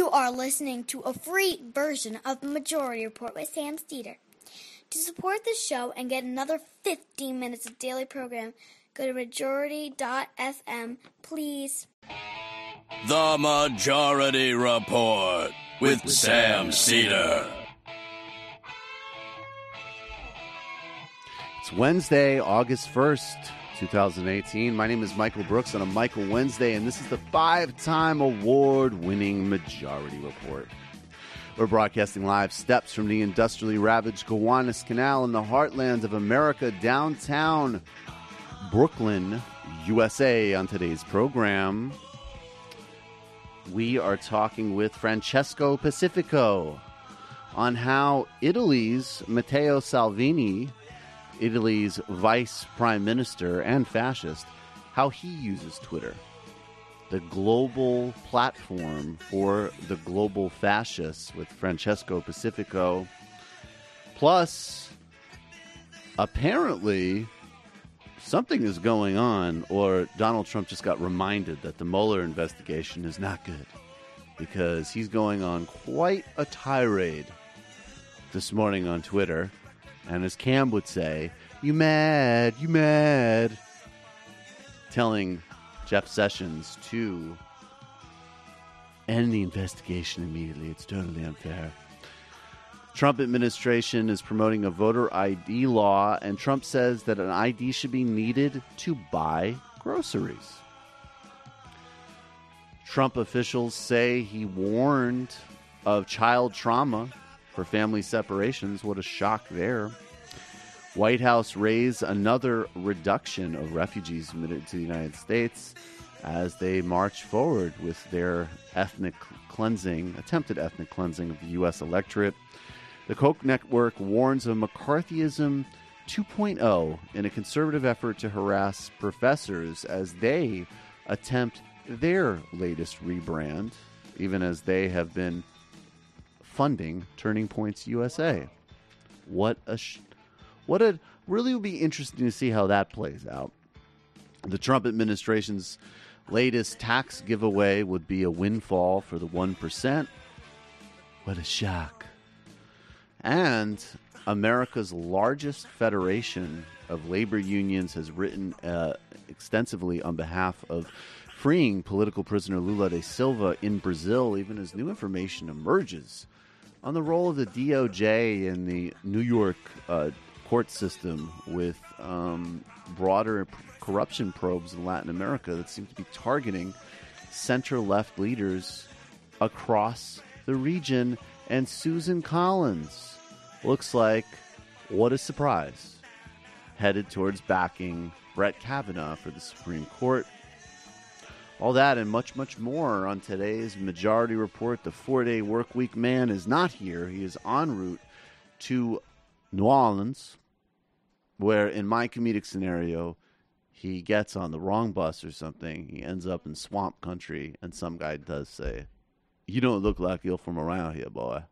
You are listening to a free version of the Majority Report with Sam Steeder. To support the show and get another 15 minutes of daily program, go to majority.fm, please. The Majority Report with Sam Steeder. It's Wednesday, August 1st, 2018. My name is Michael Brooks on a Michael Wednesday, and this is the 5-time award-winning Majority Report. We're broadcasting live steps from the industrially ravaged Gowanus Canal in the heartland of America, downtown Brooklyn, USA. On today's program, we are talking with Francesco Pacifico on how Italy's Matteo Salvini, Italy's vice prime minister and fascist, how he uses Twitter, the global platform for the global fascists, with Francesco Pacifico. Plus, apparently, something is going on, or Donald Trump just got reminded that the Mueller investigation is not good, because he's going on quite a tirade this morning on Twitter. And as Cam would say, you mad, telling Jeff Sessions to end the investigation immediately. It's totally unfair. Trump administration is promoting a voter ID law, and Trump says that an ID should be needed to buy groceries. Trump officials say he warned of child trauma for family separations. What a shock there. White House raised another reduction of refugees admitted to the United States as they march forward with their attempted ethnic cleansing of the U.S. electorate. The Koch network warns of McCarthyism 2.0 in a conservative effort to harass professors as they attempt their latest rebrand, even as they have been funding Turning Points USA. Really would be interesting to see how that plays out. The Trump administration's latest tax giveaway would be a windfall for the 1%. What a shock. And America's largest federation of labor unions has written extensively on behalf of freeing political prisoner Lula da Silva in Brazil, even as new information emerges on the role of the DOJ in the New York court system with broader corruption probes in Latin America that seem to be targeting center-left leaders across the region. And Susan Collins looks like, what a surprise, headed towards backing Brett Kavanaugh for the Supreme Court. All that and much, much more on today's Majority Report. The 4-day work week man is not here. He is en route to New Orleans, where in my comedic scenario, he gets on the wrong bus or something. He ends up in swamp country, and some guy does say, "You don't look like you're from around here, boy."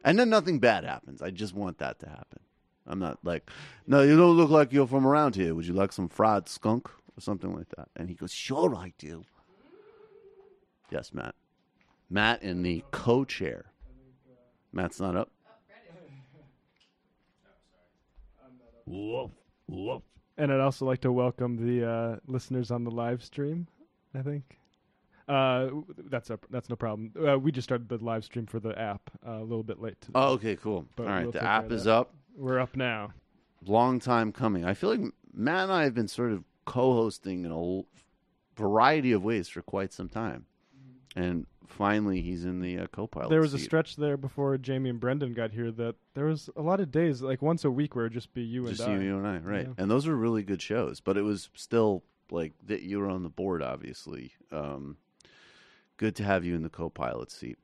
And then nothing bad happens. I just want that to happen. I'm not like, "No, you don't look like you're from around here. Would you like some fried skunk?" Or something like that. And he goes, "Sure I do." Yes, Matt. Matt in the co-chair. Matt's not up. Woof, woof. And I'd also like to welcome the listeners on the live stream, I think. That's no problem. We just started the live stream for the app a little bit late today. Oh, okay, cool. All right, the app is up. We're up now. Long time coming. I feel like Matt and I have been sort of co-hosting in a variety of ways for quite some time. And finally, he's in the co-pilot There was seat. a stretch there before Jamie and Brendan got here that there was a lot of days, like once a week, where it would just be you and I. You and I, right. Yeah. And those were really good shows. But it was still, like, that you were on the board, obviously. Good to have you in the co-pilot seat.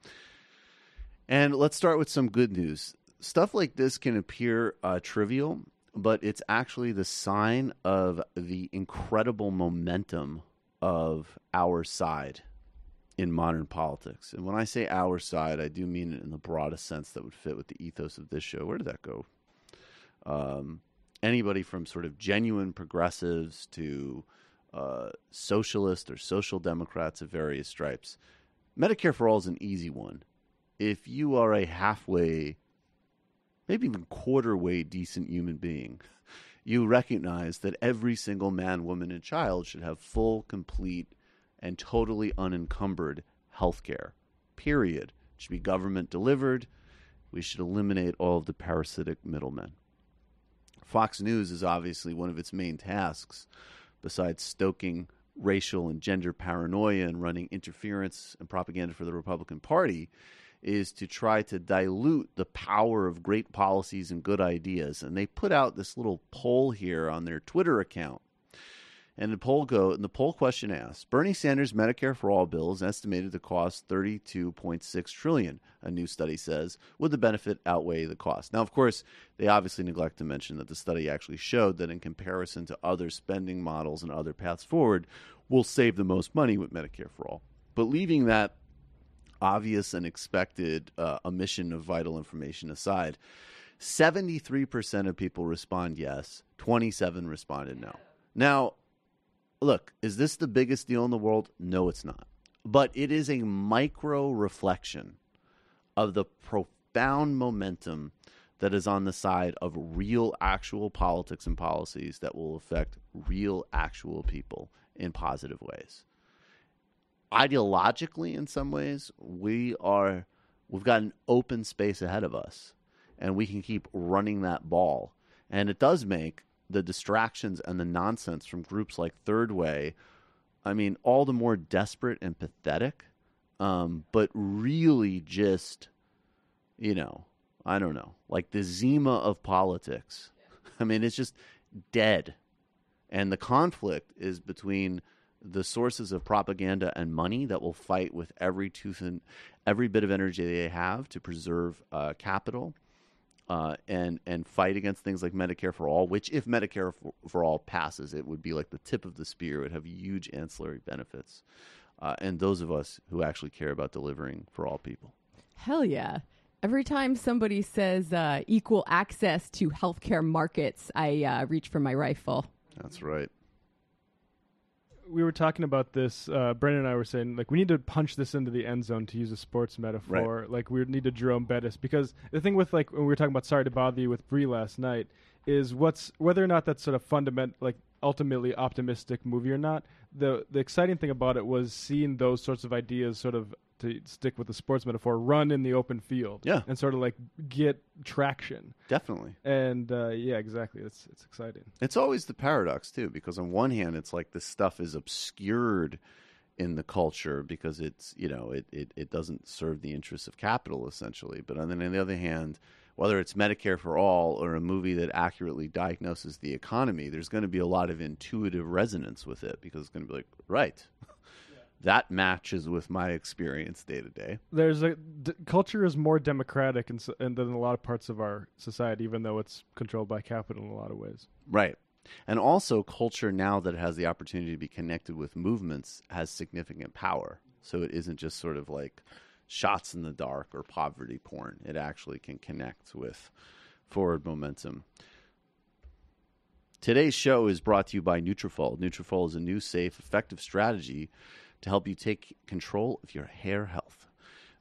And let's start with some good news. Stuff like this can appear trivial, but it's actually the sign of the incredible momentum of our side in modern politics. And when I say our side, I do mean it in the broadest sense that would fit with the ethos of this show. Where did that go? Anybody from sort of genuine progressives to socialist or social democrats of various stripes. Medicare for All is an easy one. If you are a halfway, maybe even quarter-way decent human being, you recognize that every single man, woman, and child should have full, complete, and totally unencumbered health care, period. It should be government delivered. We should eliminate all of the parasitic middlemen. Fox News is obviously one of its main tasks, besides stoking racial and gender paranoia and running interference and propaganda for the Republican Party, is to try to dilute the power of great policies and good ideas. And they put out this little poll here on their Twitter account. And the poll question asks, Bernie Sanders' Medicare for All bill is estimated to cost $32.6 trillion, a new study says. Would the benefit outweigh the cost? Now, of course, they obviously neglect to mention that the study actually showed that in comparison to other spending models and other paths forward, we'll save the most money with Medicare for All. But leaving that obvious and expected omission of vital information aside, 73% of people respond yes, 27% responded no. Now, look, is this the biggest deal in the world? No, it's not. But it is a micro reflection of the profound momentum that is on the side of real, actual politics and policies that will affect real, actual people in positive ways. Ideologically, in some ways, we've got an open space ahead of us, and we can keep running that ball. And it does make the distractions and the nonsense from groups like Third Way, I mean, all the more desperate and pathetic, but really just, I don't know, like the Zima of politics. I mean, it's just dead. And the conflict is between the sources of propaganda and money that will fight with every tooth and every bit of energy they have to preserve capital, and fight against things like Medicare for All, which if Medicare for All passes, it would be like the tip of the spear. It would have huge ancillary benefits. And those of us who actually care about delivering for all people. Hell yeah. Every time somebody says equal access to healthcare markets, I reach for my rifle. That's right. We were talking about this. Brandon and I were saying, like, we need to punch this into the end zone, to use a sports metaphor. Right. Like, we need to Jerome Bettis, because the thing with, like, when we were talking about Sorry to Bother You with Brie last night, is whether or not that's sort of ultimately optimistic movie or not. The exciting thing about it was seeing those sorts of ideas, sort of, to stick with the sports metaphor, run in the open field. Yeah. And sort of like get traction. Definitely. And yeah, exactly. It's exciting. It's always the paradox too, because on one hand, it's like this stuff is obscured in the culture because it's, it doesn't serve the interests of capital essentially. But then on the other hand, whether it's Medicare for All or a movie that accurately diagnoses the economy, there's going to be a lot of intuitive resonance with it, because it's going to be like, right. That matches with my experience day to day. There's culture is more democratic than a lot of parts of our society, even though it's controlled by capital in a lot of ways. Right. And also culture, now that it has the opportunity to be connected with movements, has significant power. So it isn't just sort of like shots in the dark or poverty porn. It actually can connect with forward momentum. Today's show is brought to you by Nutrafol. Nutrafol is a new, safe, effective strategy to help you take control of your hair health.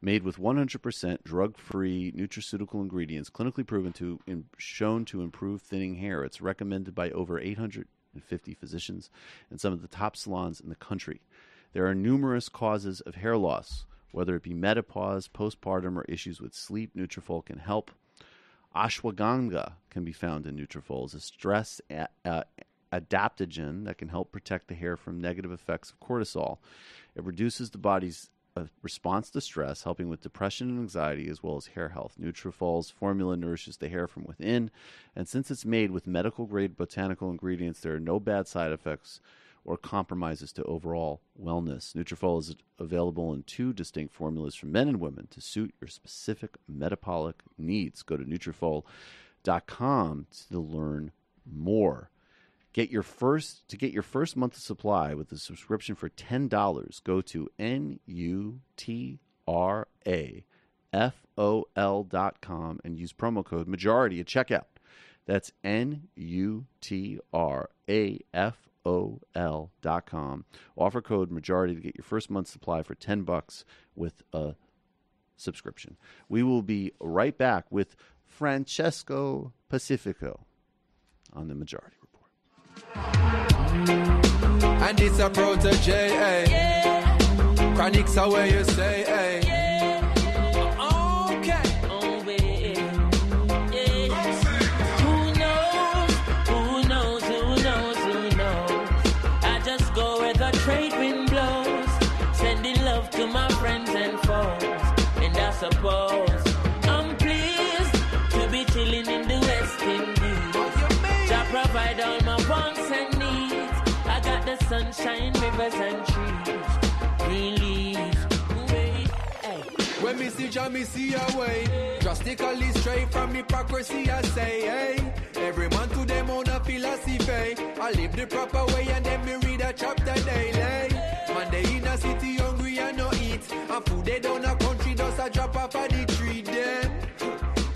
Made with 100% drug-free nutraceutical ingredients, clinically proven shown to improve thinning hair. It's recommended by over 850 physicians and some of the top salons in the country. There are numerous causes of hair loss, whether it be menopause, postpartum, or issues with sleep. Nutrafol can help. Ashwagandha can be found in Nutrafol as a stress adaptogen that can help protect the hair from negative effects of cortisol. It reduces the body's response to stress, helping with depression and anxiety as well as hair health. Nutrafol's formula nourishes the hair from within, and since it's made with medical-grade botanical ingredients, there are no bad side effects or compromises to overall wellness. Nutrafol is available in 2 distinct formulas for men and women to suit your specific metabolic needs. Go to Nutrafol.com to learn more. To get your first month of supply with a subscription for $10, go to NUTRAFOL.com and use promo code majority at checkout. That's NUTRAFOL.com AFL.com. Offer code majority to get your first month's supply for $10 with a subscription. We will be right back with Francesco Pacifico on the Majority Report. And it's a protege, eh? Yeah. Chronics are where you say, eh? Yeah. Okay. Oh, yeah. Who knows? I just go where the trade wind blows, sending love to my friends and foes. And I suppose I'm pleased to be chilling in the West Indies. I provide all my wants and needs. I got the sunshine, rivers and trees. Relief. Hey. When me see Jah, me see a way. Drastically straight from hypocrisy, I say, hey. Every man to them own a philosophy. I live the proper way and then me read a chapter daily. Monday in a city hungry and no eat. And food they down a country does a drop off of the tree then.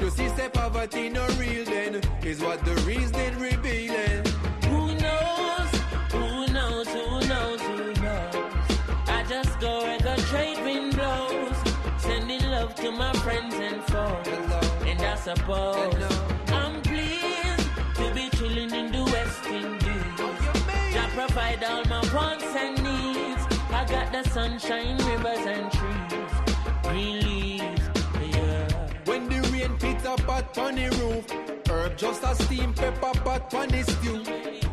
You see say poverty no real then. Is what the reason revealing. Who knows? I just go where the trade wind blows, sending love to my friends and foes. And I suppose I'm pleased to be chilling in the West Indies. I provide all my wants and needs. I got the sunshine, rivers and trees. Green leaves, yeah. When the rain pits up on the roof, herb just a steam pepper pot on the stew.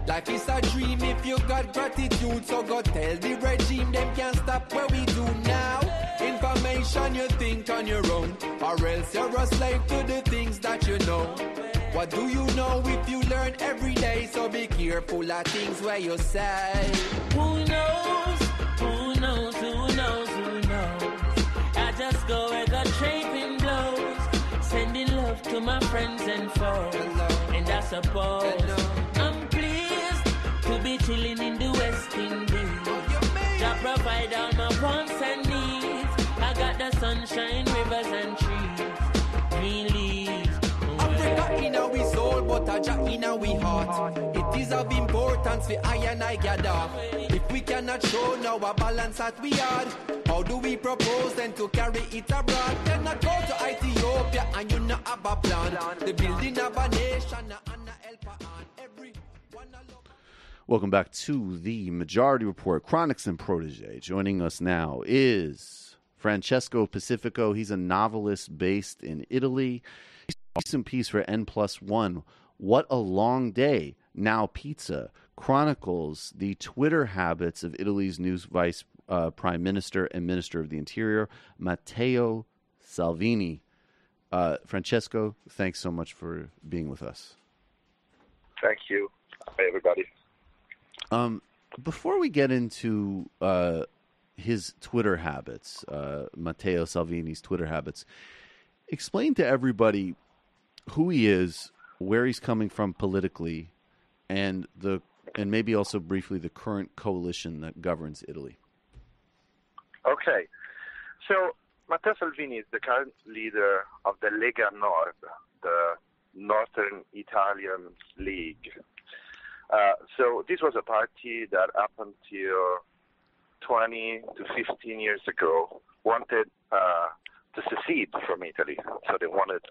Life is a dream if you got gratitude. So go tell the regime them can't stop what we do now. Information you think on your own, or else you're a slave to the things that you know. What do you know if you learn every day? So be careful of things where you say. Who knows? I just go where the trade wind blows, sending love to my friends and foes. And I suppose I'm pleased to be chilling in the West Indies. I provide all my wants and needs. I got the sunshine, rivers and trees. Green leaves. Africa in our soul, but Aja in our heart. It is of importance for I and I gather. If we cannot show now a balance that we had, how do we propose then to carry it abroad? Then not go to Ethiopia and you not have a plan. The building of a nation and a helper on every one alone. Welcome back to the Majority Report. Chronics and Protege. Joining us now is Francesco Pacifico. He's a novelist based in Italy. Recent piece for N+1, What a Long Day, Now Pizza, chronicles the Twitter habits of Italy's new vice prime minister and minister of the interior, Matteo Salvini. Francesco, thanks so much for being with us. Thank you. Hi, everybody. Before we get into his Twitter habits, Matteo Salvini's Twitter habits, explain to everybody who he is, where he's coming from politically, and maybe also briefly the current coalition that governs Italy. Okay. So Matteo Salvini is the current leader of the Lega Nord, the Northern Italian League. So this was a party that up until 20 to 15 years ago wanted to secede from Italy. So they wanted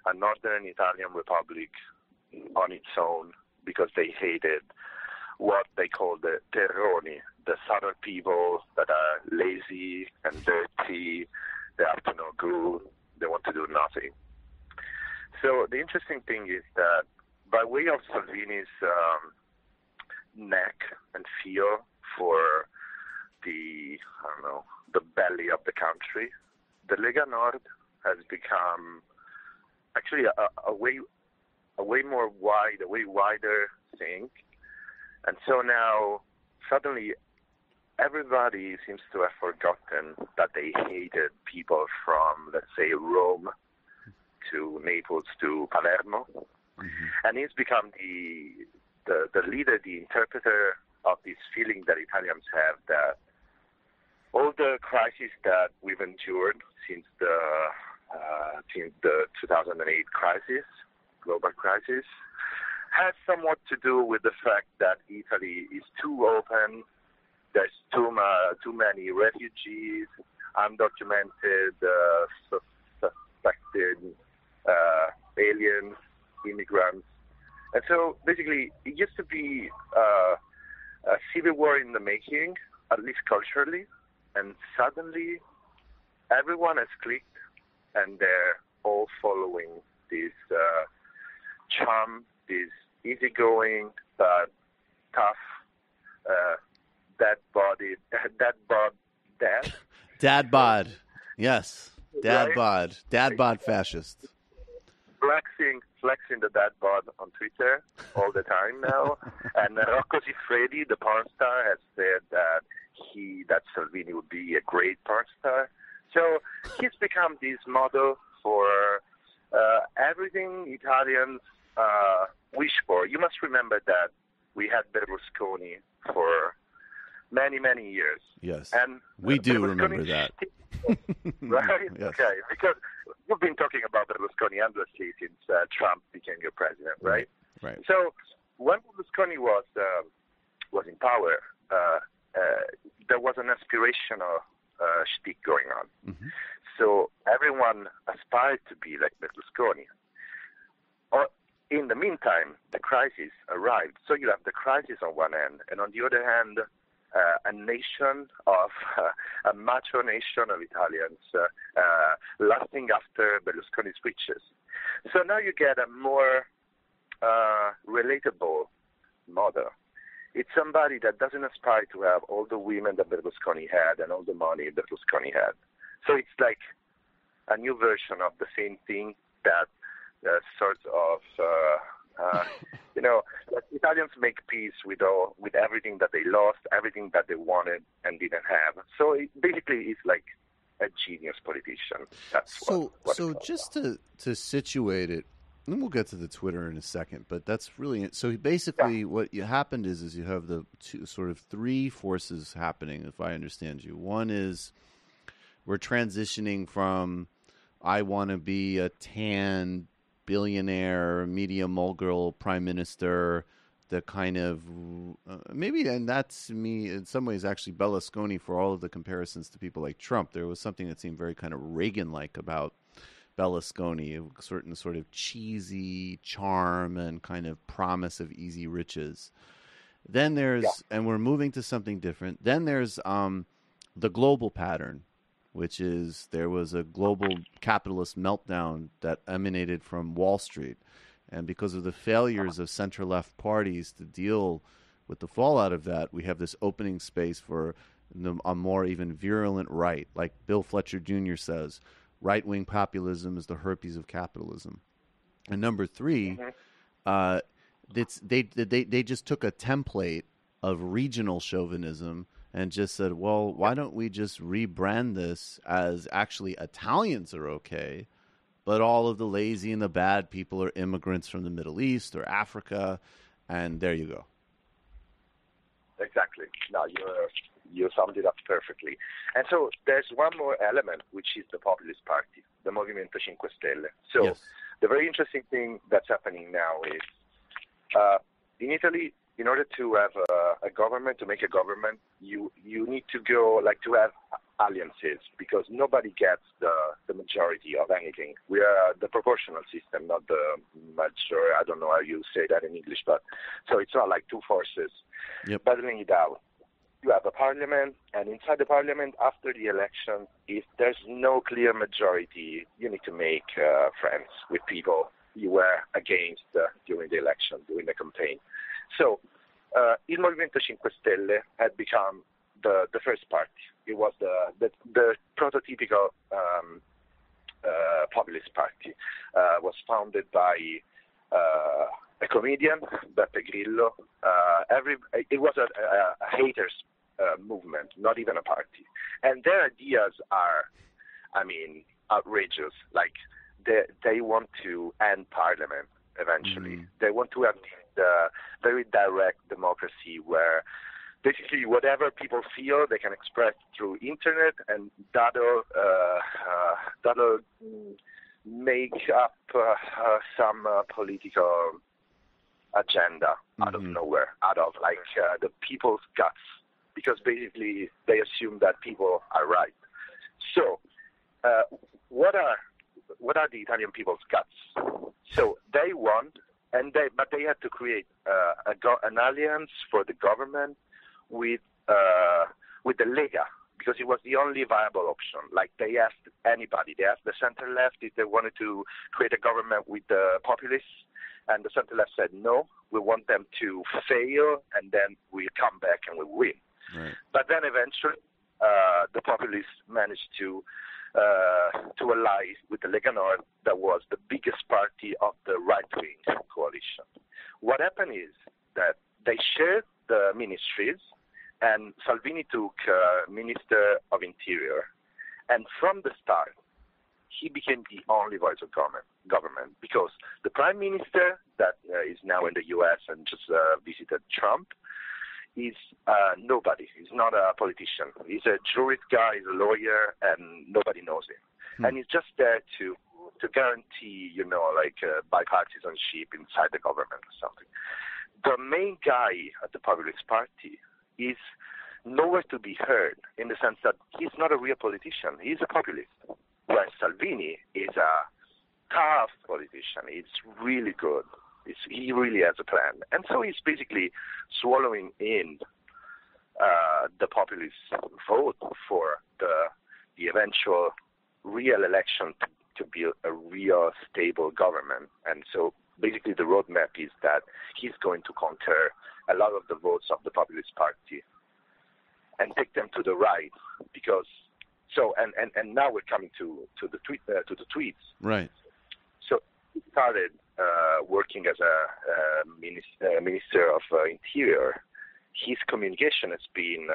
a Northern Italian republic on its own because they hated what they called the terroni, the southern people that are lazy and dirty, they are up to no good, they want to do nothing. So the interesting thing is that by way of Salvini's neck and feel for the belly of the country, the Lega Nord has become actually a way wider thing. And so now suddenly everybody seems to have forgotten that they hated people from, let's say, Rome to Naples to Palermo. Mm-hmm. And he's become the leader, the interpreter of this feeling that Italians have that all the crises that we've endured since the 2008 crisis, global crisis, has somewhat to do with the fact that Italy is too open. There's too many refugees, undocumented, suspected aliens, immigrants. And so basically it used to be a civil war in the making, at least culturally, and suddenly everyone has clicked and they're all following this charm, this easygoing but tough dad bod, yes, dad Right? bod fascist. Flexing the dad bod on Twitter all the time now. And Rocco Siffredi, the porn star, has said that Salvini would be a great porn star. So he's become this model for everything Italians wish for. You must remember that we had Berlusconi for many, many years. Yes, and we do remember that. Right? Yes. Okay, because we've been talking about Berlusconi endlessly since Trump became your president, right? Right. So when Berlusconi was in power, there was an aspirational shtick going on. Mm-hmm. So everyone aspired to be like Berlusconi. In the meantime, the crisis arrived. So you have the crisis on one end, and on the other hand, a macho nation of Italians lasting after Berlusconi's riches. So now you get a more relatable model. It's somebody that doesn't aspire to have all the women that Berlusconi had and all the money Berlusconi had. So it's like a new version of the same thing that sort of, like Italians make peace with everything that they lost, everything that they wanted and didn't have. So it basically is like a genius politician. That's what just to situate it, and we'll get to the Twitter in a second, but that's really so. Basically, what happened is you have the three forces happening, if I understand you. One is we're transitioning from I want to be a tan billionaire, media mogul, prime minister, the kind of maybe, and that's me in some ways actually Berlusconi for all of the comparisons to people like Trump. There was something that seemed very kind of Reagan-like about Berlusconi, a certain sort of cheesy charm and kind of promise of easy riches. Then there's, and we're moving to something different. Then there's the global pattern, which is there was a global capitalist meltdown that emanated from Wall Street. And because of the failures of center-left parties to deal with the fallout of that, we have this opening space for a more even virulent right. Like Bill Fletcher Jr. says, right-wing populism is the herpes of capitalism. And number three, they just took a template of regional chauvinism and just said, well, why don't we just rebrand this as actually Italians are okay, but all of the lazy and the bad people are immigrants from the Middle East or Africa, and there you go. Exactly. Now you summed it up perfectly. And so there's one more element, which is the populist party, the Movimento 5 Stelle. So Yes. The very interesting thing that's happening now is in Italy, in order to have a government, to make a government, you need to go to have alliances, because nobody gets the majority of anything. We are the proportional system, not the majority. I don't know how you say that in English, but so it's not like two forces battling it out. You have a parliament, and inside the parliament, after the election, if there's no clear majority, you need to make friends with people you were against during the election, during the campaign. So Il Movimento 5 Stelle had become the first party. It was the prototypical populist party. Was founded by a comedian, Beppe Grillo. It was a haters movement, not even a party. And their ideas are, outrageous. Like they want to end parliament eventually. Mm-hmm. They want to have the very direct democracy where basically whatever people feel they can express through internet, and that'll make up some political agenda out of nowhere, out of like the people's guts, because basically they assume that people are right. So what are the Italian people's guts? So they want, but they had to create an alliance for the government with the Lega, because it was the only viable option. Like, they asked anybody. They asked the center-left if they wanted to create a government with the populists, and the center-left said, no, we want them to fail, and then we'll come back and we'll win. Right. But then eventually the populists managed to ally with the Lega Nord, that was the biggest party of the right-wing coalition. What happened is that they shared the ministries, and Salvini took Minister of Interior. And from the start, he became the only voice of government, because the prime minister that is now in the U.S. and just visited Trump is nobody. He's not a politician. He's a jurist guy, he's a lawyer, and nobody knows him. And he's just there to guarantee, bipartisanship inside the government or something. The main guy at the Populist Party is nowhere to be heard, in the sense that he's not a real politician. He's a populist. Whereas Salvini is a tough politician. He's really good. He really has a plan. And so he's basically swallowing in the populist vote for the eventual real election to build a real stable government. And so basically the roadmap is that he's going to conquer a lot of the votes of the Populist Party and take them to the right, because and now we're coming to the tweets. Right. So he started working as a minister of Interior. His communication has been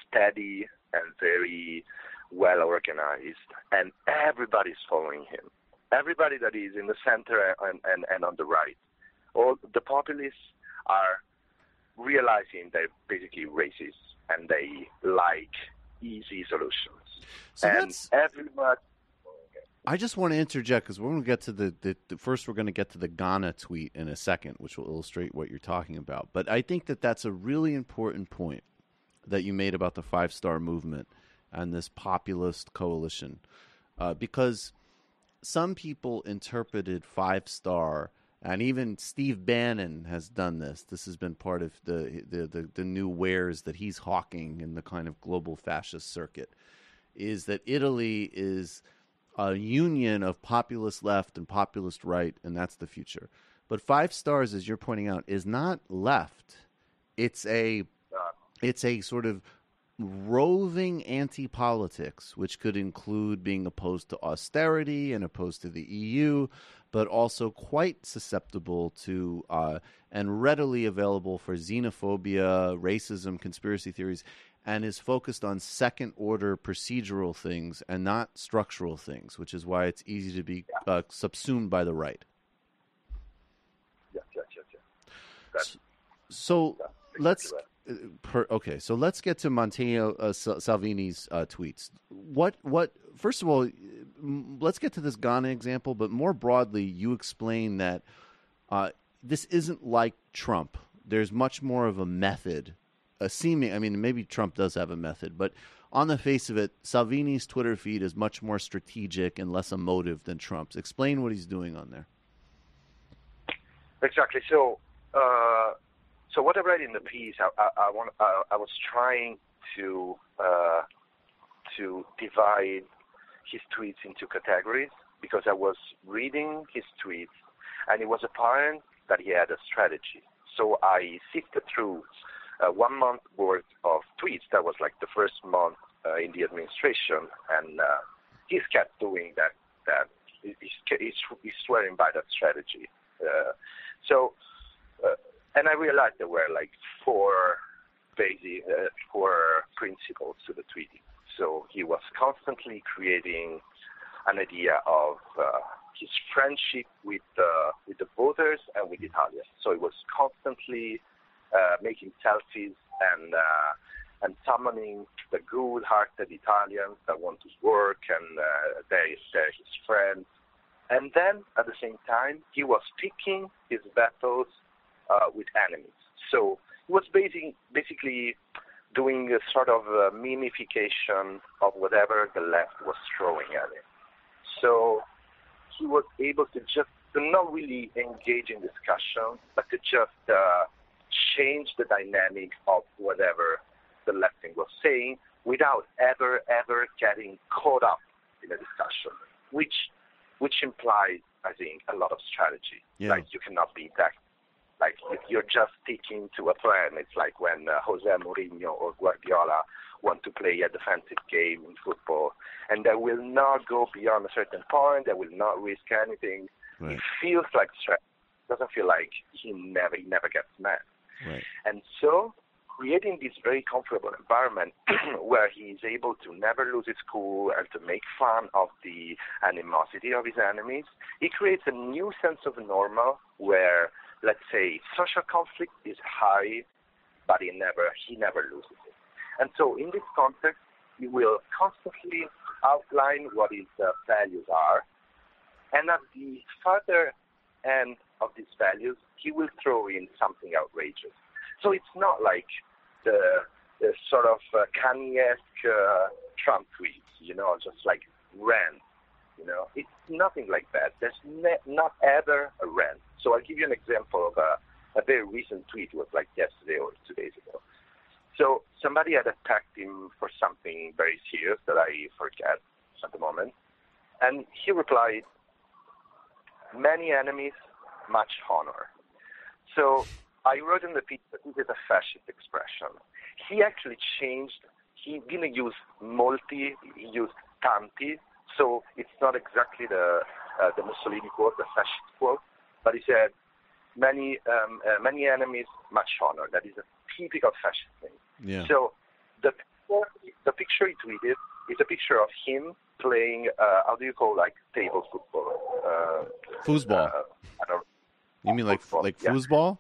steady and very well organized, and everybody's following him. Everybody that is in the center and on the right. All the populists are realizing they're basically racist and they like easy solutions. So and everybody. I just want to interject, because we're going to get to the first. We're going to get to the Ghana tweet in a second, which will illustrate what you're talking about. But I think that that's a really important point that you made about the 5-Star movement and this populist coalition, because some people interpreted 5-Star, and even Steve Bannon has done this. This has been part of the new wares that he's hawking in the kind of global fascist circuit, is that Italy is a union of populist left and populist right, and that's the future. But 5-Stars, as you're pointing out, is not left. It's a sort of roving anti-politics, which could include being opposed to austerity and opposed to the EU, but also quite susceptible to and readily available for xenophobia, racism, conspiracy theories, and is focused on second-order procedural things and not structural things, which is why it's easy to be subsumed by the right. Yes. So let's... So let's get to Matteo Salvini's tweets. What? First of all, let's get to this Ghana example. But more broadly, you explain that this isn't like Trump. There's much more of a method, maybe Trump does have a method, but on the face of it, Salvini's Twitter feed is much more strategic and less emotive than Trump's. Explain what he's doing on there. Exactly. So what I read in the piece, I was trying to divide his tweets into categories, because I was reading his tweets, and it was apparent that he had a strategy. So I sifted through 1 month worth of tweets. That was like the first month in the administration, and he's kept doing that. He's swearing by that strategy. And I realized there were like four principles to the tweeting. So he was constantly creating an idea of his friendship with the voters and with Italians. So he was constantly making selfies and summoning the good-hearted Italians that want to work, and they're his friends. And then, at the same time, he was picking his battles with enemies. So he was basically doing a sort of mimification of whatever the left was throwing at him. So he was able to not really engage in discussion, but to just change the dynamic of whatever the left wing was saying without ever getting caught up in a discussion, which implies, I think, a lot of strategy. Yeah. Like, you cannot be that. Like, if you're just sticking to a plan, it's like when Jose Mourinho or Guardiola want to play a defensive game in football, and they will not go beyond a certain point, they will not risk anything. Right. It feels like stress. It doesn't feel like he never gets mad. Right. And so, creating this very comfortable environment where he is able to never lose his cool and to make fun of the animosity of his enemies, he creates a new sense of normal where, let's say, social conflict is high, but he never loses it. And so in this context, he will constantly outline what his values are, and at the further end of these values, he will throw in something outrageous. So it's not like the sort of Kanye-esque Trump tweets, just like rant. It's nothing like that. There's not ever a rant. So I'll give you an example of a very recent tweet. It was like yesterday or 2 days ago. So somebody had attacked him for something very serious that I forget at the moment. And he replied, "Many enemies, much honor." So I wrote in the piece that this is a fascist expression. He actually changed. He didn't use multi, he used tanti. So it's not exactly the Mussolini quote, the fascist quote, but he said, many enemies, much honor. That is a typical fascist thing. Yeah. So the picture he tweeted is a picture of him playing, how do you call, like, table football? Foosball. I don't. You mean like foosball, yeah. foosball?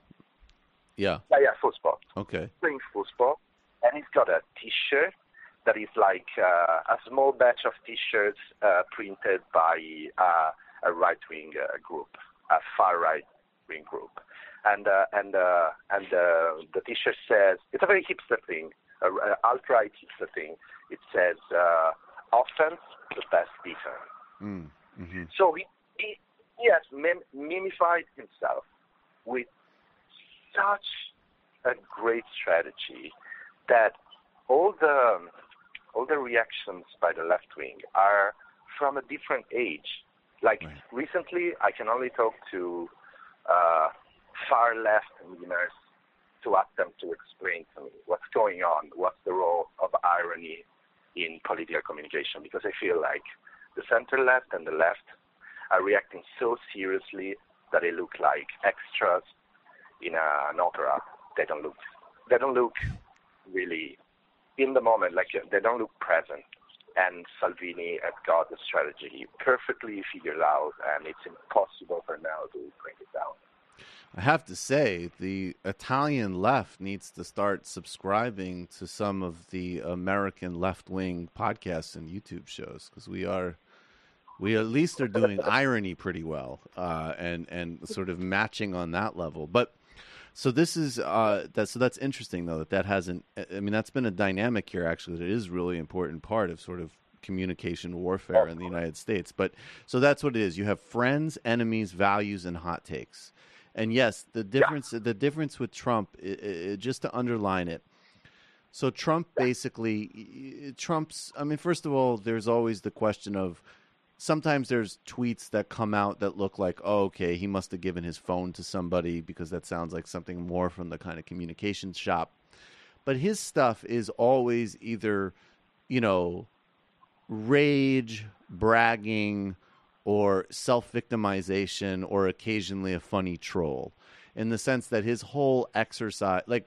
Yeah. Yeah, foosball. Okay. Playing foosball, and he's got a T-shirt that is like a small batch of T-shirts printed by a right-wing group, a far right-wing group, and the T-shirt says, it's a very hipster thing, alt-right hipster thing. It says, "Offense, the best defense." Mm-hmm. So he has mimified himself with such a great strategy that all the reactions by the left wing are from a different age. Like, right. Recently, I can only talk to far left leaners to ask them to explain to me what's going on, what's the role of irony in political communication, because I feel like the center left and the left are reacting so seriously that they look like extras in an opera. They don't look really in the moment, like they don't look present. And Salvini has got the strategy perfectly figured out, and it's impossible for now to bring it down. I have to say, the Italian left needs to start subscribing to some of the American left-wing podcasts and YouTube shows, because we at least are doing irony pretty well, and sort of matching on that level. But so this is that's interesting though that hasn't. I mean, that's been a dynamic here actually. That is really important part of sort of communication warfare in the United States. But so that's what it is. You have friends, enemies, values, and hot takes. And yes, the difference with Trump, just to underline it. So Trump's, I mean, first of all, there's always the question of, sometimes there's tweets that come out that look like, oh, okay, he must have given his phone to somebody, because that sounds like something more from the kind of communications shop. But his stuff is always either, rage, bragging, or self-victimization, or occasionally a funny troll, in the sense that his whole exercise, like,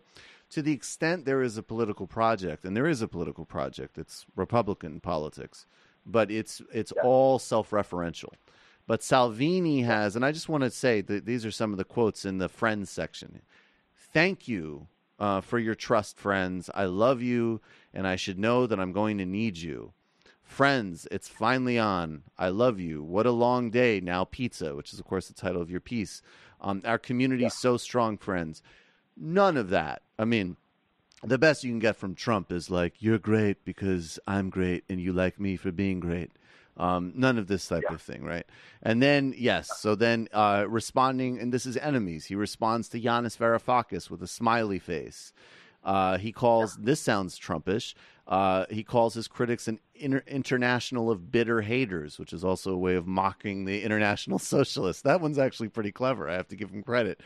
to the extent there is a political project, and there is a political project, it's Republican politics, but it's all self-referential. But Salvini has, and I just want to say that these are some of the quotes in the Friends section. "Thank you for your trust, friends. I love you, and I should know that I'm going to need you. Friends, it's finally on. I love you. What a long day. Now pizza, which is, of course, the title of your piece. Our community is so strong, friends. None of that. I mean, the best you can get from Trump is like, you're great because I'm great and you like me for being great. None of this type of thing, right? And then, responding, and this is enemies. He responds to Yanis Varoufakis with a smiley face. He calls, this sounds Trumpish, he calls his critics an international of bitter haters, which is also a way of mocking the international socialists. That one's actually pretty clever. I have to give him credit.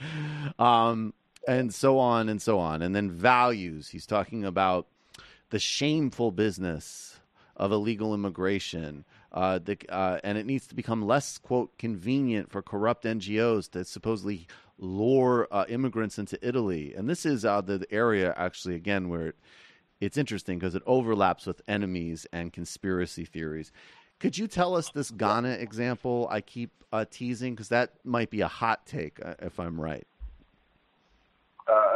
And so on and so on. And then values. He's talking about the shameful business of illegal immigration. And it needs to become less, quote, convenient for corrupt NGOs to supposedly lure immigrants into Italy. And this is the area, actually, again, where it's interesting because it overlaps with enemies and conspiracy theories. Could you tell us this Ghana example I keep teasing? Because that might be a hot take, if I'm right.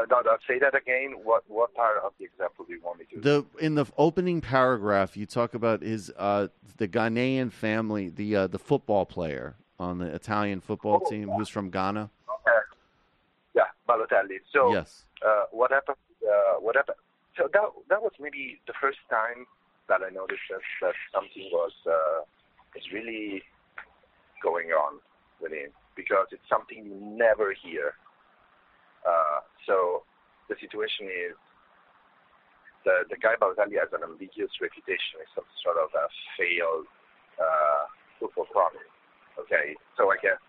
No, say that again. What part of the example do you want me to? In the opening paragraph, you talk about his the Ghanaian family, the football player on the Italian football team who's from Ghana. Okay. Yeah, Balotelli. So yes. What happened? So that was maybe the first time that I noticed that something is really going on with him, because it's something you never hear. So the situation is the guy Balotelli has an ambiguous reputation as some sort of a failed football promise. Okay, so I guess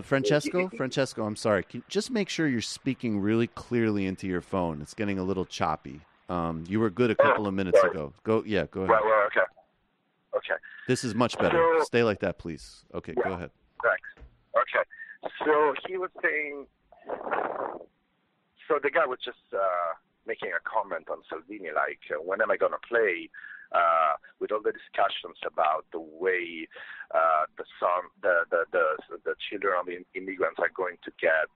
Francesco, I'm sorry. Can you just make sure you're speaking really clearly into your phone. It's getting a little choppy. You were good a couple of minutes ago. Go ahead. Well, okay. This is much better. So, stay like that, please. Okay, yeah, go ahead. Thanks. Okay. So he was saying. So the guy was just making a comment on Salvini, like, when am I going to play? With all the discussions about the way the children of the immigrants are going to get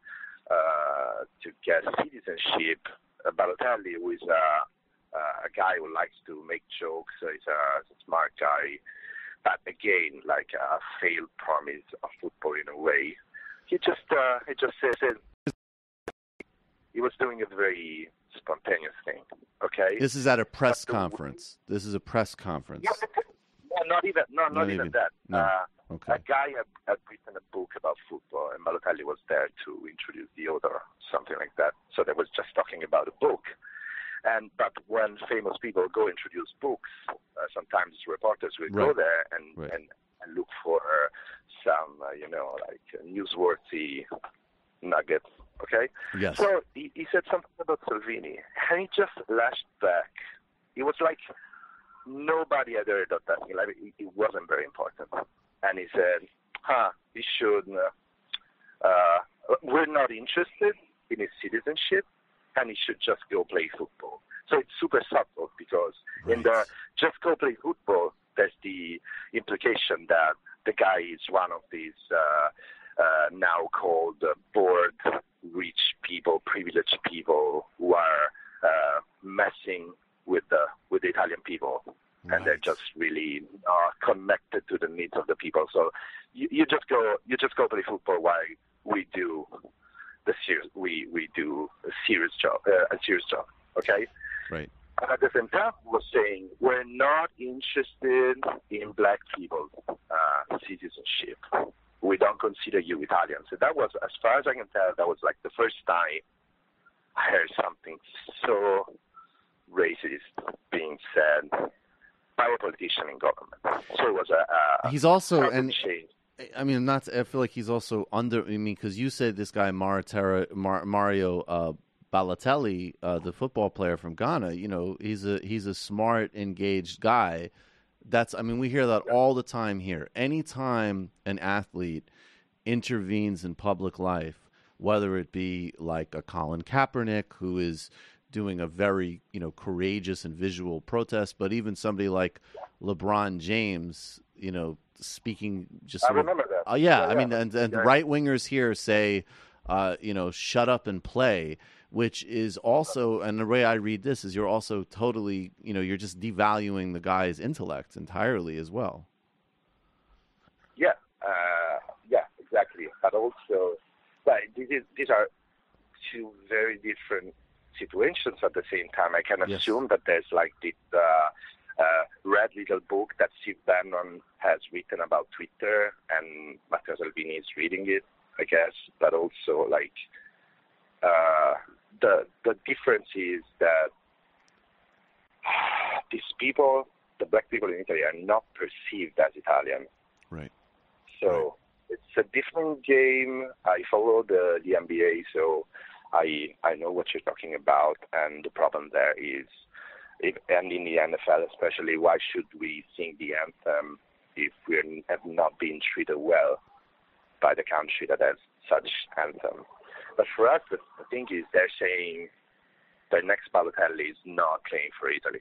citizenship, Balotelli, who is a guy who likes to make jokes, he's a smart guy, but again, like a failed promise of football in a way. He just said he was doing a very spontaneous thing. Okay. This is at a press conference. This is a press conference. Yeah, not even that. No. Okay. A guy had written a book about football, and Balotelli was there to introduce the author, something like that. So they was just talking about a book. But when famous people go introduce books, sometimes reporters will go there and look for some, like newsworthy nuggets. Okay? Yes. So he said something about Salvini, and he just lashed back. It was like nobody had heard of that. Like, it wasn't very important. And he said, he should, we're not interested in his citizenship, and he should just go play football. So it's super subtle, because in the just go play football, there's the implication that the guy is one of these now called bored, rich people, privileged people who are messing with the Italian people, and they're just really connected to the needs of the people. So you just go play football while we do a serious job. Okay. Right. At the same time, we were saying we're not interested in black people's citizenship. We don't consider you Italians. So that was, as far as I can tell, that was like the first time I heard something so racist being said by a politician in government. So it was he's also change. I mean, I feel like he's also because you said this guy Mario Balotelli, the football player from Ghana, he's a smart, engaged guy. We hear that all the time here. Anytime an athlete intervenes in public life, whether it be like a Colin Kaepernick, who is doing a very, courageous and visual protest, but even somebody like LeBron James, speaking just. I remember that. And right wingers here say, shut up and play. which is also, and the way I read this is you're also totally, you're just devaluing the guy's intellect entirely as well. Yeah, exactly. But also, these are two very different situations at the same time. I can assume that there's like this red little book that Steve Bannon has written about Twitter, and Matteo Salvini is reading it, I guess. But also, like, the difference is that these people, the black people in Italy, are not perceived as Italian. Right. So it's a different game. I follow the NBA, so I know what you're talking about, and the problem there is, and in the NFL especially, why should we sing the anthem if we have not been treated well by the country that has such anthem? But for us, the thing is, they're saying the next Balotelli is not playing for Italy.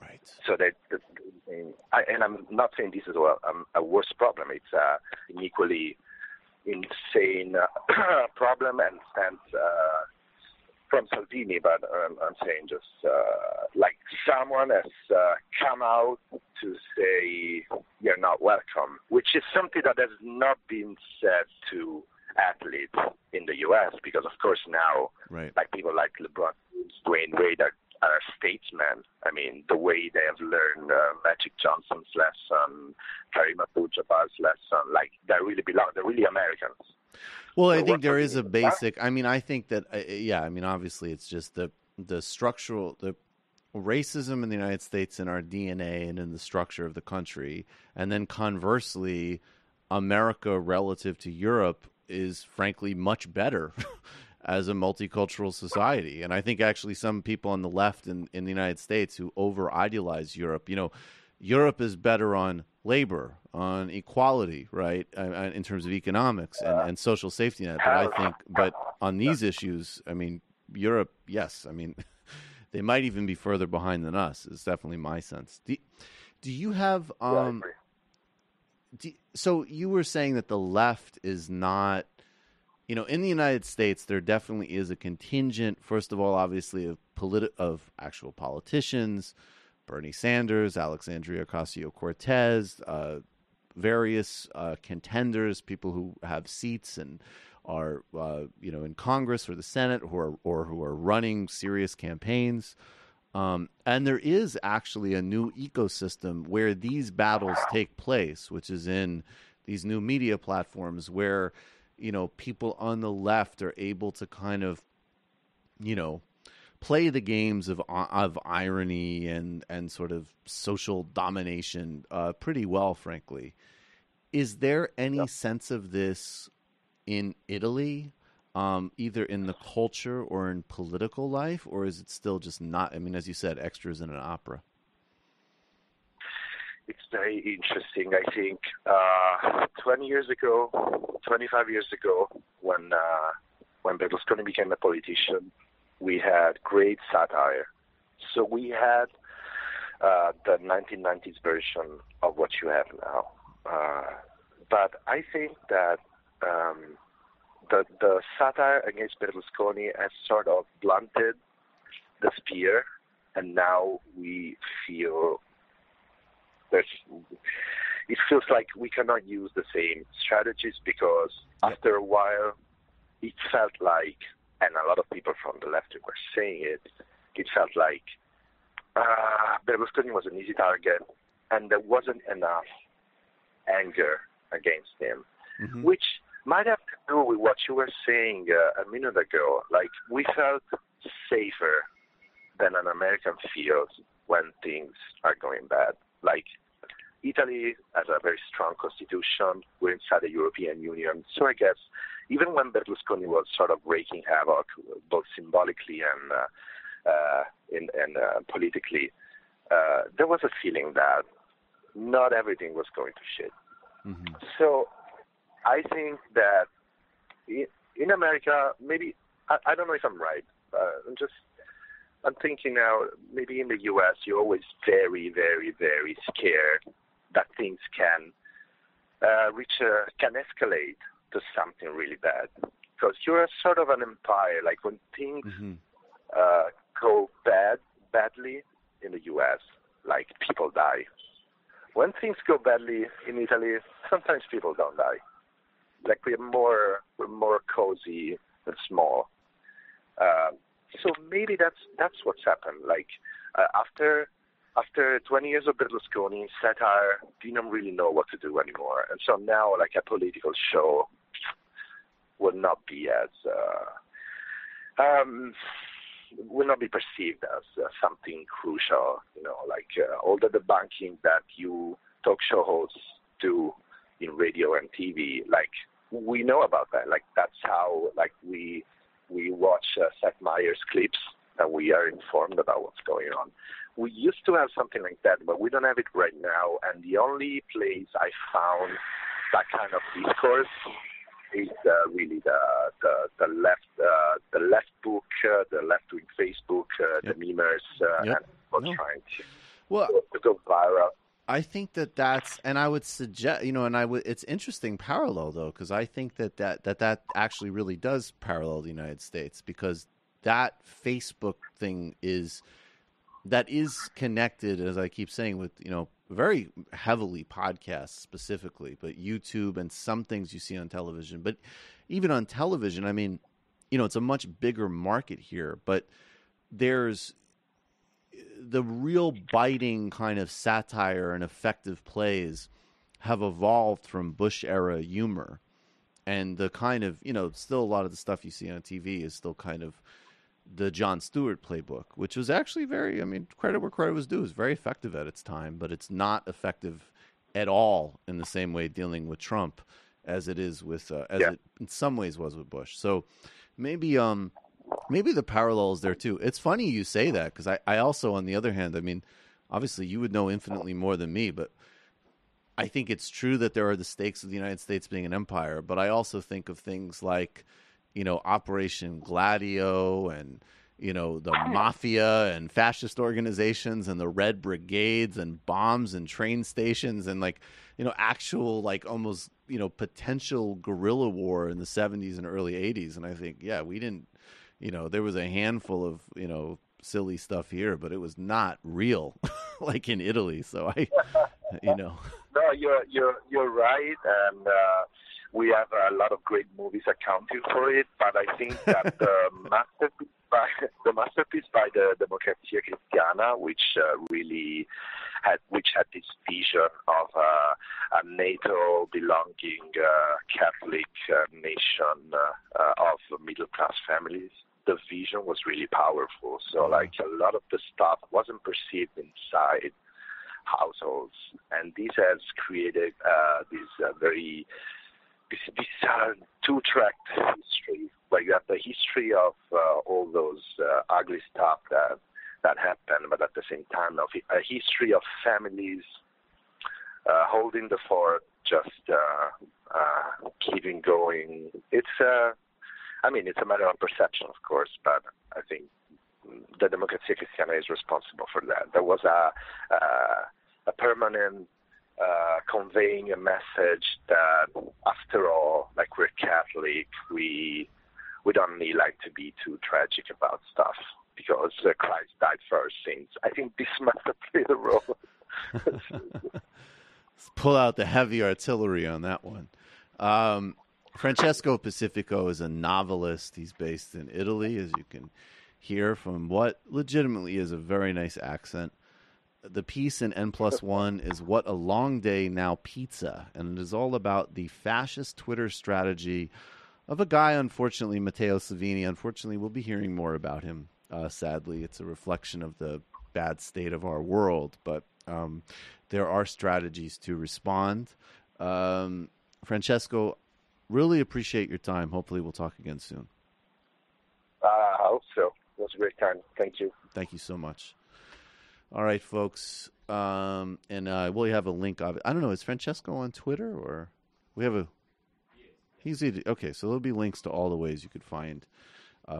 Right. So and I'm not saying this is a worse problem. It's an equally insane problem and stance from Salvini, but I'm saying just like someone has come out to say you're not welcome, which is something that has not been said to athletes in the U.S. because, of course, now like people like LeBron, Dwayne Wade are statesmen. I mean, the way they have learned Magic Johnson's lesson, Kareem Abdul-Jabbar's lesson, like they're really Americans. Well, I think there is a basic. I mean, I think that obviously, it's just the structural the racism in the United States in our DNA and in the structure of the country, and then conversely, America relative to Europe is frankly much better as a multicultural society. And I think actually some people on the left in the United States who over-idealize Europe, Europe is better on labor, on equality, right, in terms of economics and social safety net. But on these issues, I mean, Europe, yes, I mean, they might even be further behind than us. It's definitely my sense. Do you have so you were saying that the left is not, in the United States, there definitely is a contingent, first of all, obviously, of actual politicians, Bernie Sanders, Alexandria Ocasio-Cortez, various contenders, people who have seats and are, in Congress or the Senate who are running serious campaigns. And there is actually a new ecosystem where these battles take place, which is in these new media platforms where, people on the left are able to kind of, play the games of irony and sort of social domination pretty well, frankly. Is there any sense of this in Italy? Either in the culture or in political life, or is it still just not? I mean, as you said, extras in an opera. It's very interesting. I think 25 years ago, when Berlusconi became a politician, we had great satire. So we had the 1990s version of what you have now. But I think that the satire against Berlusconi has sort of blunted the spear, and now we feel it feels like we cannot use the same strategies because after a while it felt like, and a lot of people from the left were saying it felt like Berlusconi was an easy target and there wasn't enough anger against him, which might have to do with what you were saying a minute ago. Like, we felt safer than an American feels when things are going bad. Like, Italy has a very strong constitution. We're inside the European Union. So I guess even when Berlusconi was sort of wreaking havoc, both symbolically and politically, there was a feeling that not everything was going to shit. So I think that in America, maybe, I don't know if I'm right. I'm thinking now, maybe in the U.S., you're always very, very, very scared that things can escalate to something really bad. because you're a sort of an empire. Like when things go badly in the U.S., like people die. When things go badly in Italy, sometimes people don't die. Like we're more cozy and small. So maybe that's what's happened. Like after 20 years of Berlusconi, satire didn't really know what to do anymore, and so now like a political show would not be as will not be perceived as something crucial. Like all the debunking that you talk show hosts do in radio and TV. Like we know about that. Like that's how like we watch Seth Meyers clips and we are informed about what's going on. We used to have something like that, but we don't have it right now. And the only place I found that kind of discourse is really the left book, the left-wing Facebook, the memers, and people trying to go viral. I think that's, and I would suggest, it's interesting parallel though, because I think that actually really does parallel the United States, because that Facebook thing is connected, as I keep saying, with, very heavily podcasts specifically, but YouTube and some things you see on television. But even on television, I mean, it's a much bigger market here, but there's the real biting kind of satire and effective plays have evolved from Bush era humor. And the kind of, still a lot of the stuff you see on TV is still kind of the Jon Stewart playbook, which was actually credit where credit was due, it was very effective at its time, but it's not effective at all in the same way dealing with Trump as it is with, it in some ways was with Bush. So maybe the parallel is there too. It's funny you say that, because I also, on the other hand, obviously you would know infinitely more than me, but I think it's true that there are the stakes of the United States being an empire, but I also think of things like, Operation Gladio and, the mafia and fascist organizations and the Red Brigades and bombs and train stations and actual almost, potential guerrilla war in the 70s and early 80s. And I think, we didn't, there was a handful of, silly stuff here, but it was not real like in Italy. So No, you're right. And, we have a lot of great movies accounting for it, but I think that the masterpiece by the Democrazia Cristiana, which had this vision of a NATO belonging Catholic nation of middle class families, the vision was really powerful. So like a lot of the stuff wasn't perceived inside households, and this has created this two-track history, like you have the history of all those ugly stuff that happened, but at the same time of a history of families holding the fort, just keeping going. It's a matter of perception, of course, but I think the Democrazia Cristiana is responsible for that. There was a permanent conveying a message that, after all, like we're Catholic, we don't need to be too tragic about stuff because Christ died for our sins. I think this must have played a role. Let's pull out the heavy artillery on that one. Francesco Pacifico is a novelist. He's based in Italy, as you can hear from what legitimately is a very nice accent. The piece in N+1 is What a Long Day Now Pizza, and it is all about the fascist Twitter strategy of a guy, unfortunately, Matteo Salvini. Unfortunately, we'll be hearing more about him, sadly. It's a reflection of the bad state of our world, but there are strategies to respond. Francesco, really appreciate your time. Hopefully we'll talk again soon. I hope so. It was a great time. Thank you. Thank you so much. All right, folks, and we'll have a link of it. I don't know, is Francesco on Twitter, or we have a? He's okay. So there'll be links to all the ways you could find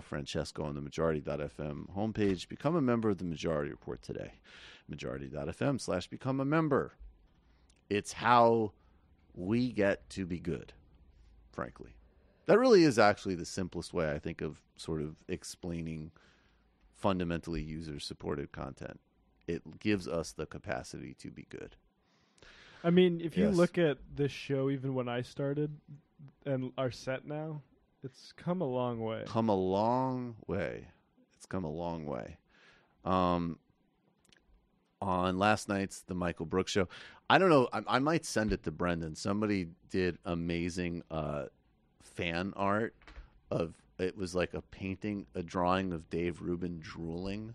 Francesco on the Majority.fm homepage. Become a member of the Majority Report today. Majority.fm/become a member. It's how we get to be good, frankly. That really is actually the simplest way, I think, of sort of explaining fundamentally user-supported content. It gives us the capacity to be good. I mean, if you Yes. look at this show, even when I started and our set now, it's come a long way. Come a long way. It's come a long way. On last night's The Michael Brooks Show, I don't know, I might send it to Brendan. Somebody did amazing fan art of, it was like a drawing of Dave Rubin drooling,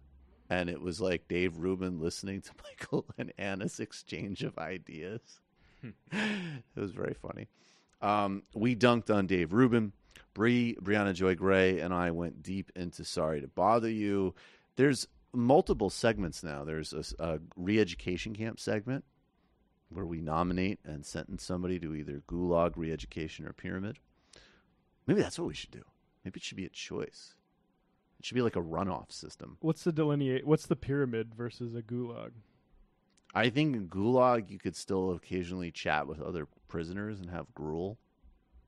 and it was like Dave Rubin listening to Michael and Anna's exchange of ideas. It was very funny. We dunked on Dave Rubin. Brianna Joy Gray and I went deep into Sorry to Bother You. There's multiple segments now. There's a re-education camp segment where we nominate and sentence somebody to either gulag, re-education, or pyramid. Maybe that's what we should do. Maybe it should be a choice. It should be like a runoff system. What's the pyramid versus a gulag? I think in gulag you could still occasionally chat with other prisoners and have gruel.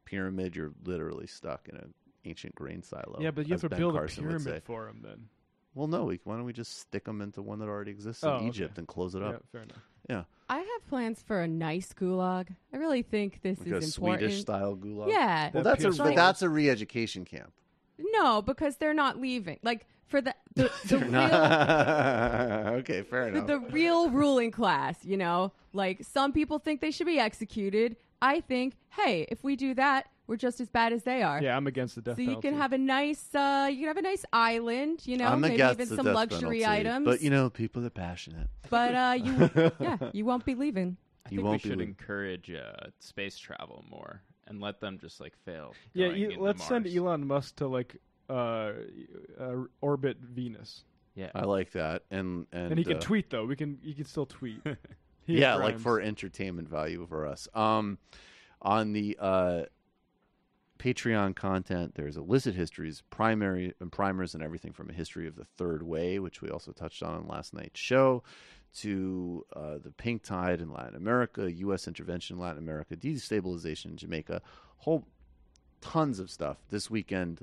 Pyramid, you're literally stuck in an ancient grain silo. Yeah, but you as have to Ben build Carson a would pyramid say. for them then. Well, no. Why don't we just stick them into one that already exists in Egypt and close it up? Yeah, fair enough. Yeah, I have plans for a nice gulag. I really think this like is a important. Swedish style gulag. Yeah. Well, That that's a re-education camp. No, because they're not leaving. Like for the They're real, not. Okay, fair for enough. the real ruling class, you know, like some people think they should be executed. I think, hey, if we do that, we're just as bad as they are. Yeah, I'm against the death So penalty. you can have a nice, island, you know, I'm maybe against even the some death luxury penalty, items. but you know, people are passionate. But you won't be leaving. I You think we won't be should leaving. encourage space travel more and let them just like fail. Yeah, going into let's send Mars. Elon Musk to like orbit Venus, Yeah, I like that, and and he can tweet though. He can still tweet. He yeah, and like Grimes. for entertainment value for us. On the Patreon content, there's illicit histories, primary and primers, and everything from a history of the third way, which we also touched on last night's show, to the pink tide in Latin America, U.S. intervention in Latin America, destabilization in Jamaica, whole tons of stuff. This weekend,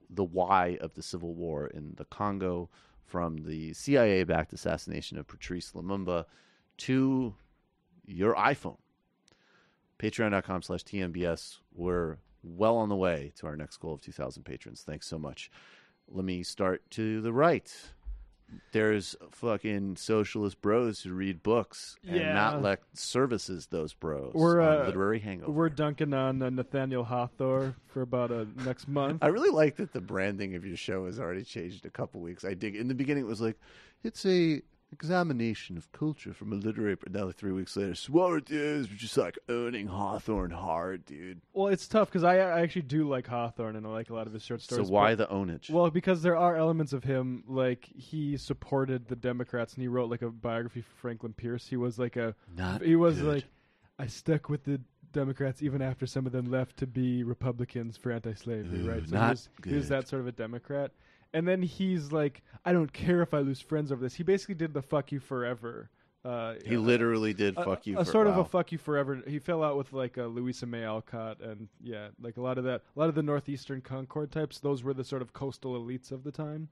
the why of the civil war in the Congo, from the CIA-backed assassination of Patrice Lumumba to your iPhone. Patreon.com/TNBS. We're well on the way to our next goal of 2,000 patrons. Thanks so much. Let me start to the right. There's fucking socialist bros who read books, and Yeah. Matt Leck services those bros We're, on Literary Hangover. We're dunking on Nathaniel Hawthorne for about next month. I really like that the branding of your show has already changed a couple weeks. I dig. In the beginning, it was like, it's a examination of culture from a literary. But now, 3 weeks later, swear it is. We're just like owning Hawthorne hard, dude. Well, it's tough because I actually do like Hawthorne and I like a lot of his short stories. So why but- the ownage? Well, because there are elements of him, like he supported the Democrats and he wrote like a biography for Franklin Pierce. He was like Good. I stuck with the Democrats even after some of them left to be Republicans for anti-slavery, Ooh, right? So not he was good. that sort of a Democrat. And then he's like, I don't care if I lose friends over this. He basically did the fuck you forever. He literally did fuck you. A for, sort of wow. a fuck you forever. He fell out with like Louisa May Alcott and yeah, like a lot of the Northeastern Concord types. Those were the sort of coastal elites of the time.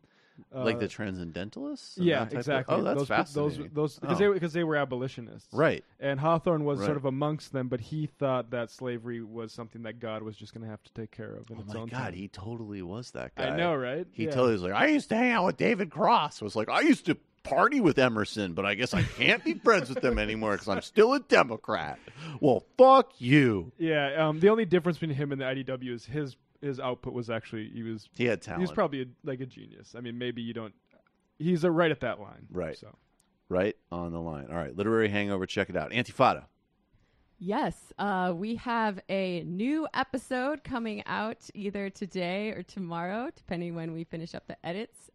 Like the Transcendentalists? And Yeah, that type of- exactly. Oh, that's fascinating. Those because they were abolitionists, Right. And Hawthorne was Right. sort of amongst them, but he thought that slavery was something that God was just going to have to take care of in Oh its my own God, time. he totally was that guy. I know, right? He Yeah. totally was like, I used to hang out with David Cross. I was like, I used to party with Emerson, but I guess I can't be friends with them anymore because I'm still a Democrat. Well, fuck you. Yeah. The only difference between him and the IDW is his output was actually He had talent. He was probably a genius. I mean, maybe you don't. He's right at that line. Right. So. Right on the line. All right, Literary Hangover, check it out. Antifada. Yes, we have a new episode coming out either today or tomorrow, depending when we finish up the edits.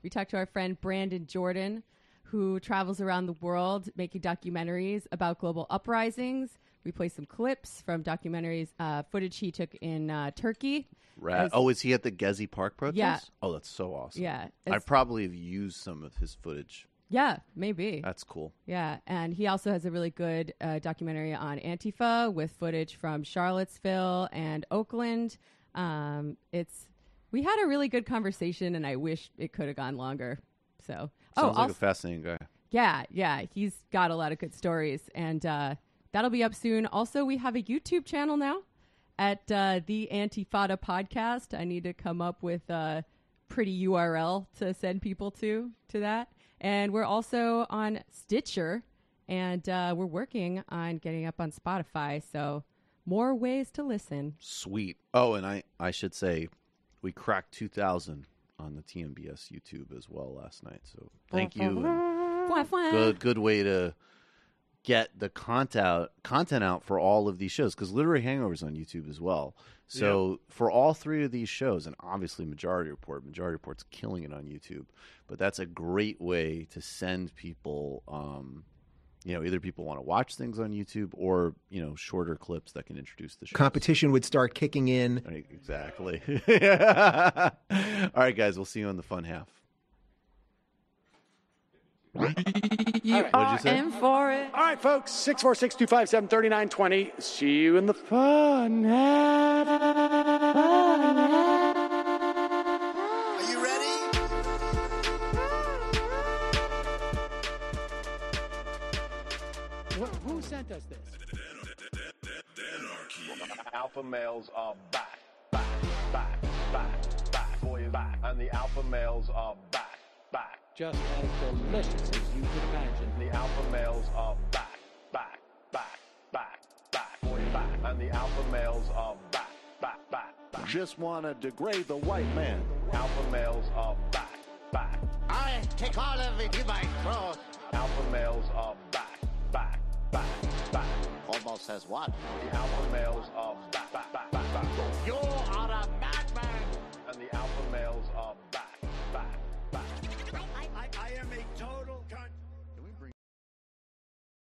We talked to our friend Brandon Jordan, who travels around the world making documentaries about global uprisings. We play some clips from documentaries, footage he took in Turkey. Is he at the Gezi Park protest? Yeah. Oh, that's so awesome. Yeah. I probably have used some of his footage Yeah, maybe. That's cool. Yeah, and he also has a really good documentary on Antifa with footage from Charlottesville and Oakland. We had a really good conversation, and I wish it could have gone longer. So, Sounds like a fascinating guy. Yeah, he's got a lot of good stories, and that'll be up soon. Also, we have a YouTube channel now at the Antifada Podcast. I need to come up with a pretty URL to send people to that. And we're also on Stitcher, and we're working on getting up on Spotify, so more ways to listen. Sweet. Oh, and I should say we cracked 2,000 on the TMBS YouTube as well last night, so thank you. And good way to get the content out for all of these shows, because Literary Hangover's on YouTube as well. So for all three of these shows, and obviously Majority Report's killing it on YouTube, but that's a great way to send people, either people want to watch things on YouTube or, shorter clips that can introduce the show. Competition would start kicking in. Right, exactly. All right, guys, we'll see you on the fun half. You What'd you say? in for it. All right, folks, 646-257-3920. See you in the fun half. Are you ready? Who sent us this? Alpha males are back, boy, back, and the alpha males are back. Just as delicious as you can imagine. The alpha males are back, boy, back, and the alpha males are back. Just want to degrade the white man. Alpha males are back. I take all of it in my throat. Alpha males are back. Almost as what? The alpha males are back.